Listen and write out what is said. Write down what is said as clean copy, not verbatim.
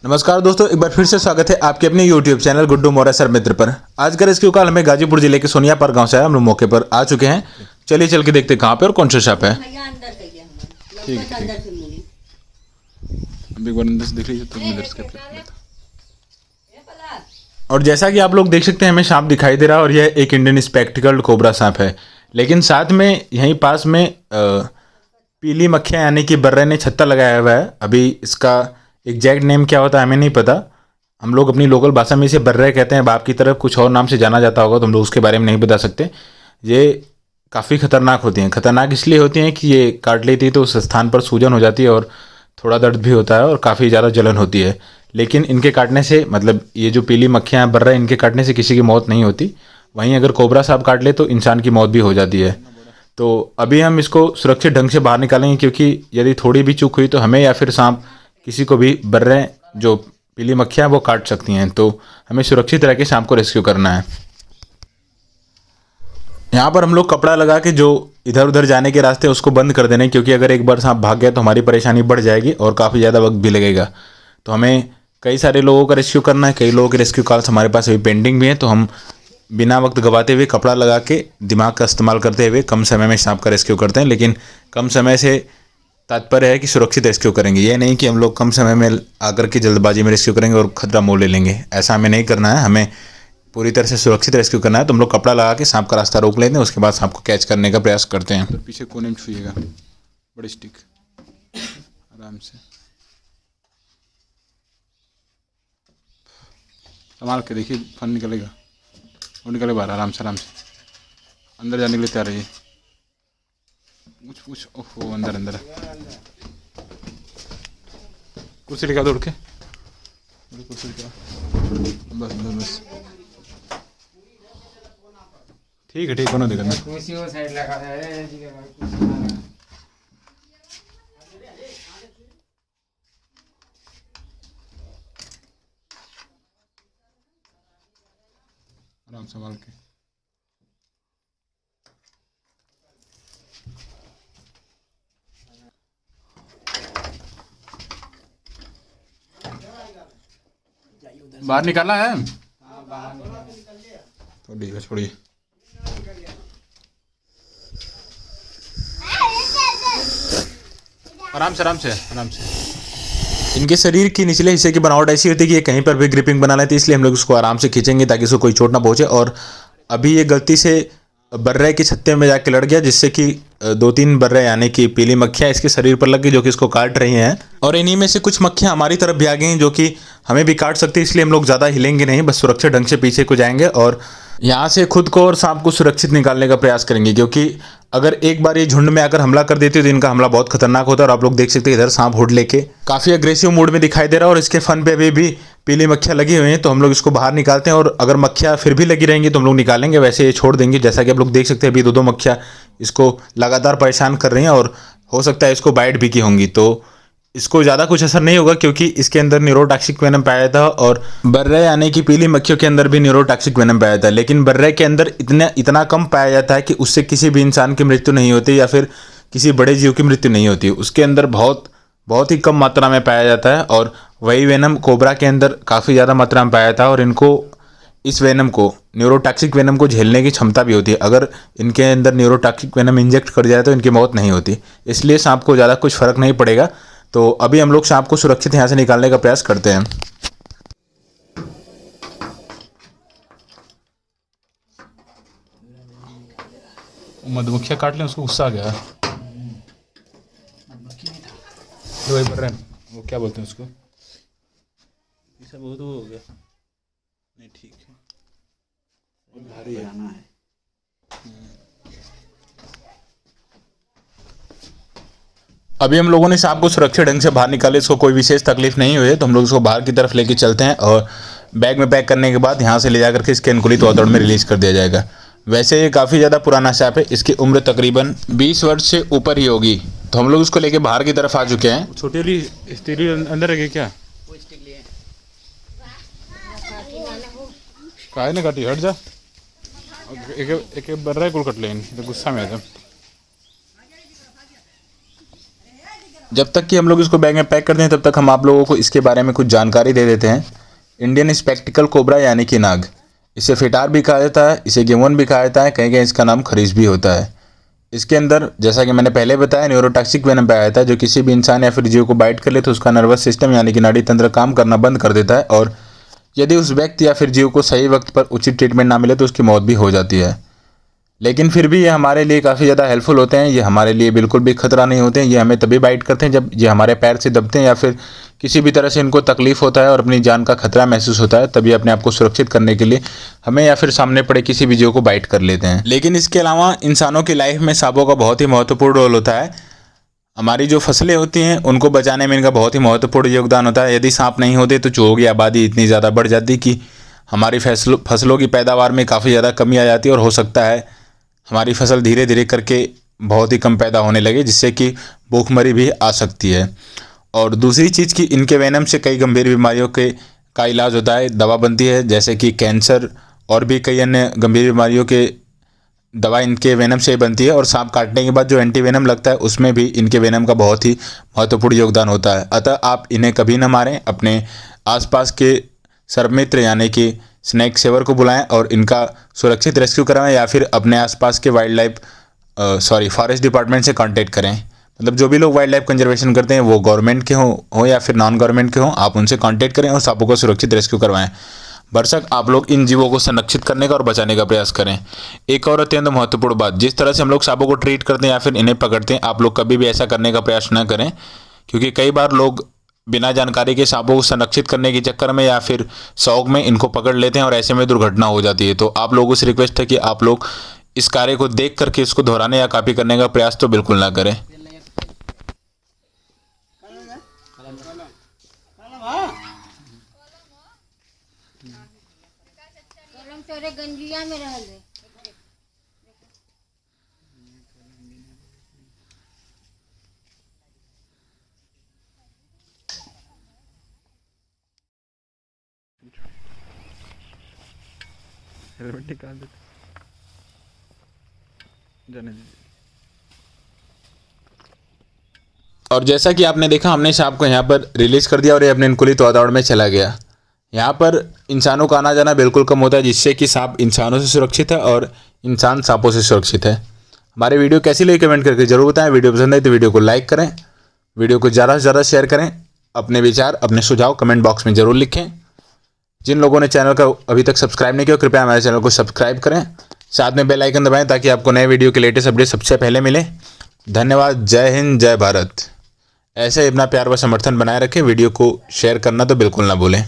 नमस्कार दोस्तों, एक बार फिर से स्वागत है आपके अपने YouTube channel Guddu Maurya sir Mitra पर। आज का रेस्क्यू कॉल हमें गाजीपुर जिले के सोनियापर गांव से है। हम लोग मौके पर आ चुके हैं। चलिए चल के देखते हैं कहाँ पे और कौन सा शॉप है। ठीक है, अभी एक बार अंदर से देख लीजिए तो अंदर से। और जैसा कि आप लोग देख सकते हैं, हमें सांप दिखाई दे रहा है और यह एक इंडियन स्पेक्टिकल्ड कोबरा सांप है। लेकिन साथ में यहीं पास में पीली मक्खियाँ यानी कि बर्रे ने छत्ता लगाया हुआ है। अभी इसका एग्जैक्ट नेम क्या होता है हमें नहीं पता। हम लोग अपनी लोकल भाषा में इसे बर्रे कहते हैं। बाप की तरफ कुछ और नाम से जाना जाता होगा तो हम लोग उसके बारे में नहीं बता सकते। ये काफ़ी खतरनाक होती हैं। खतरनाक इसलिए होती हैं कि ये काट लेती है तो उस स्थान पर सूजन हो जाती है और थोड़ा दर्द भी होता है और काफ़ी ज़्यादा जलन होती है। लेकिन इनके काटने से, मतलब ये जो पीली मक्खियाँ बर्रे, इनके काटने से किसी की मौत नहीं होती। वहीं अगर कोबरा सांप काट ले तो इंसान की मौत भी हो जाती है। तो अभी हम इसको सुरक्षित ढंग से बाहर निकालेंगे, क्योंकि यदि थोड़ी भी चूक हुई तो हमें या फिर सांप किसी को भी बर्रे जो पीली मक्खियाँ वो काट सकती हैं। तो हमें सुरक्षित रह के सांप को रेस्क्यू करना है। यहाँ पर हम लोग कपड़ा लगा के जो इधर उधर जाने के रास्ते उसको बंद कर देने, क्योंकि अगर एक बार सांप भाग गया तो हमारी परेशानी बढ़ जाएगी और काफ़ी ज़्यादा वक्त भी लगेगा। तो हमें कई सारे लोगों का रेस्क्यू करना है। कई लोगों के रेस्क्यू कॉल्स हमारे पास अभी पेंडिंग भी हैं। तो हम बिना वक्त गवाते हुए कपड़ा लगा के दिमाग का इस्तेमाल करते हुए कम समय में सांप का रेस्क्यू करते हैं। लेकिन कम समय से तात्पर्य है कि सुरक्षित रेस्क्यू करेंगे। ये नहीं कि हम लोग कम समय में आकर के जल्दबाजी में रेस्क्यू करेंगे और खतरा मोल ले लेंगे। ऐसा हमें नहीं करना है। हमें पूरी तरह से सुरक्षित रेस्क्यू करना है। तो हम लोग कपड़ा लगा के सांप का रास्ता रोक लेते हैं। उसके बाद सांप को कैच करने का प्रयास करते हैं। तो पीछे कोने में छुइएगा, बड़ी स्टिक, आराम से संभाल के देखिए, फन निकलेगा। वो निकले बाहर, आराम से अंदर जाने के लिए तैयार रहिए। कुछ ओहो, अंदर अंदर कुर्सी लेकर दौड़ के, कुर्सी लेकर, बस ठीक है, कोनो दिक्कत नहीं। आराम संभाल के। बाहर निकाला है तो ठीक है, छोड़िए। आराम से। इनके शरीर की निचले हिस्से की बनावट ऐसी होती है कि ये कहीं पर भी ग्रिपिंग बना लेती है। इसलिए हम लोग उसको आराम से खींचेंगे ताकि उसको कोई चोट ना पहुंचे। और अभी ये गलती से बर्रे के छत्ते में जाके लड़ गया, जिससे कि 2-3 बर्रे यानी कि पीली मक्खियाँ इसके शरीर पर लग गई, जो कि इसको काट रही हैं। और इन्हीं में से कुछ मक्खियाँ हमारी तरफ भी आ गई हैं, जो कि हमें भी काट सकती है। इसलिए हम लोग ज़्यादा हिलेंगे नहीं, बस सुरक्षित ढंग से पीछे को जाएंगे और यहाँ से खुद को और सांप को सुरक्षित निकालने का प्रयास करेंगे। क्योंकि अगर एक बार ये झुंड में आकर हमला कर देती है तो इनका हमला बहुत खतरनाक होता है। और आप लोग देख सकते हैं इधर सांप हुड लेके काफ़ी अग्रेसिव मूड में दिखाई दे रहा है और इसके फन पे अभी भी पीली मक्खियाँ लगी हुई हैं। तो हम लोग इसको बाहर निकालते हैं और अगर मक्खियाँ फिर भी लगी रहेंगी तो हम लोग निकालेंगे, वैसे ये छोड़ देंगे। जैसा कि आप लोग देख सकते हैं अभी 2-2 मक्खियाँ इसको लगातार परेशान कर रही हैं और हो सकता है इसको बाइट भी की होंगी। तो इसको ज़्यादा कुछ असर नहीं होगा, क्योंकि इसके अंदर न्यूरोटॉक्सिक वेनम पाया था और बर्रे यानी कि पीली मक्खियों के अंदर भी न्यूरोटॉक्सिक वेनम पाया था। लेकिन बर्रे के अंदर इतना कम पाया जाता है कि उससे किसी भी इंसान की मृत्यु नहीं होती या फिर किसी बड़े जीव की मृत्यु नहीं होती। उसके अंदर बहुत ही कम मात्रा में पाया जाता है। और वही वेनम कोबरा के अंदर काफ़ी ज़्यादा मात्रा में पाया था और इनको इस वेनम को, न्यूरोटॉक्सिक वेनम को झेलने की क्षमता भी होती है। अगर इनके अंदर न्यूरोटॉक्सिक वेनम इंजेक्ट कर जाए तो इनकी मौत नहीं होती। इसलिए सांप को ज़्यादा कुछ फर्क नहीं पड़ेगा। तो अभी हम लोग सांप को सुरक्षित यहाँ से निकालने का प्रयास करते हैं। मधुमक्खियाँ काट लें, उसको गुस्सा आ गया। जो वही कर रहे हैं, वो क्या बोलते हैं उसको, ऐसा बहुत हो गया। नहीं ठीक है, बहुत भारी है। अभी हम लोगों ने सांप को सुरक्षित ढंग से बाहर निकाले, इसको कोई विशेष तकलीफ नहीं हुई है। तो हम लोग इसको बाहर की तरफ लेके चलते हैं और बैग में पैक करने के बाद यहाँ से ले जाकर के इसके अनुकूलित वातावरण में रिलीज कर दिया जाएगा। वैसे ये काफ़ी ज़्यादा पुराना सांप है, इसकी उम्र तकरीबन 20 वर्ष से ऊपर ही होगी। तो हम लोग उसको लेके बाहर की तरफ आ चुके हैं। छोटी वाली स्टील अंदर रखे क्या, काहे ना काटी, हट जा। एक बर्रा कुल कट लें, गुस्सा में आ जा। जब तक कि हम लोग इसको बैग में पैक करते हैं तब तक हम आप लोगों को इसके बारे में कुछ जानकारी दे देते हैं। इंडियन स्पेक्टिकल कोबरा यानी कि नाग, इसे फिटार भी कहा जाता है, इसे गेमोन भी कहा जाता है, कहीं कहीं इसका नाम खरीज भी होता है। इसके अंदर जैसा कि मैंने पहले बताया न्यूरोटॉक्सिक वेनम पाया जाता है, जो किसी भी इंसान या फिर जीव को बाइट कर ले तो उसका नर्वस सिस्टम यानी कि नाड़ी तंत्र काम करना बंद कर देता है, और यदि उस व्यक्ति या फिर जीव को सही वक्त पर उचित ट्रीटमेंट ना मिले तो उसकी मौत भी हो जाती है। लेकिन फिर भी ये हमारे लिए काफ़ी ज़्यादा हेल्पफुल होते हैं। ये हमारे लिए बिल्कुल भी खतरा नहीं होते हैं। ये हमें तभी बाइट करते हैं जब ये हमारे पैर से दबते हैं या फिर किसी भी तरह से इनको तकलीफ होता है और अपनी जान का खतरा महसूस होता है, तभी अपने आप को सुरक्षित करने के लिए हमें या फिर सामने पड़े किसी भी जीव को बाइट कर लेते हैं। लेकिन इसके अलावा इंसानों की लाइफ में सांपों का बहुत ही महत्वपूर्ण रोल होता है। हमारी जो फसलें होती हैं उनको बचाने में इनका बहुत ही महत्वपूर्ण योगदान होता है। यदि सांप नहीं होते तो चूहों की आबादी इतनी ज़्यादा बढ़ जाती कि हमारी फसलों की पैदावार में काफ़ी ज़्यादा कमी आ जाती है और हो सकता है हमारी फसल धीरे धीरे करके बहुत ही कम पैदा होने लगे, जिससे कि भूखमरी भी आ सकती है। और दूसरी चीज़ कि इनके वेनम से कई गंभीर बीमारियों का इलाज होता है, दवा बनती है, जैसे कि कैंसर और भी कई अन्य गंभीर बीमारियों के दवा इनके वेनम से बनती है। और सांप काटने के बाद जो एंटी वेनम लगता है उसमें भी इनके वेनम का बहुत ही महत्वपूर्ण योगदान होता है। अतः आप इन्हें कभी न मारें, अपने आसपास के सर्पमित्र यानी कि स्नेक सेवर को बुलाएं और इनका सुरक्षित रेस्क्यू कराएं, या फिर अपने आसपास के फॉरेस्ट डिपार्टमेंट से कांटेक्ट करें। मतलब जो भी लोग वाइल्ड लाइफ कंजर्वेशन करते हैं, वो गवर्नमेंट के हो या फिर नॉन गवर्नमेंट के हों, आप उनसे कांटेक्ट करें और सांपों को सुरक्षित रेस्क्यू करवाएं। भरसक आप लोग इन जीवों को संरक्षित करने का और बचाने का प्रयास करें। एक और अत्यंत महत्वपूर्ण बात, जिस तरह से हम लोग सांपों को ट्रीट करते हैं या फिर इन्हें पकड़ते हैं, आप लोग कभी भी ऐसा करने का प्रयास न करें, क्योंकि कई बार लोग बिना जानकारी के सांपों को संरक्षित करने के चक्कर में या फिर शौक में इनको पकड़ लेते हैं और ऐसे में दुर्घटना हो जाती है। तो आप लोगों से रिक्वेस्ट है कि आप लोग इस कार्य को देख करके इसको दोहराने या कॉपी करने का प्रयास तो बिल्कुल ना करें। गंजिया में रह ले। हेलमेट निकाल देते जाने दीजिए। और जैसा कि आपने देखा, हमने सांप को यहाँ पर रिलीज कर दिया और ये अपने अनुकूलित वातावरण में चला गया। यहाँ पर इंसानों का आना जाना बिल्कुल कम होता है, जिससे कि सांप इंसानों से सुरक्षित है और इंसान सांपों से सुरक्षित है। हमारे वीडियो कैसी लगी कमेंट करके जरूर बताएं। वीडियो पसंद आई तो वीडियो को लाइक करें, वीडियो को ज़्यादा से ज़्यादा शेयर करें। अपने विचार, अपने सुझाव कमेंट बॉक्स में ज़रूर लिखें। जिन लोगों ने चैनल का अभी तक सब्सक्राइब नहीं किया, कृपया हमारे चैनल को सब्सक्राइब करें, साथ में बेल आइकन दबाएं ताकि आपको नए वीडियो के लेटेस्ट अपडेट सबसे पहले मिले। धन्यवाद। जय हिंद, जय भारत। ऐसे ही अपना प्यार व समर्थन बनाए रखें। वीडियो को शेयर करना तो बिल्कुल ना भूलें।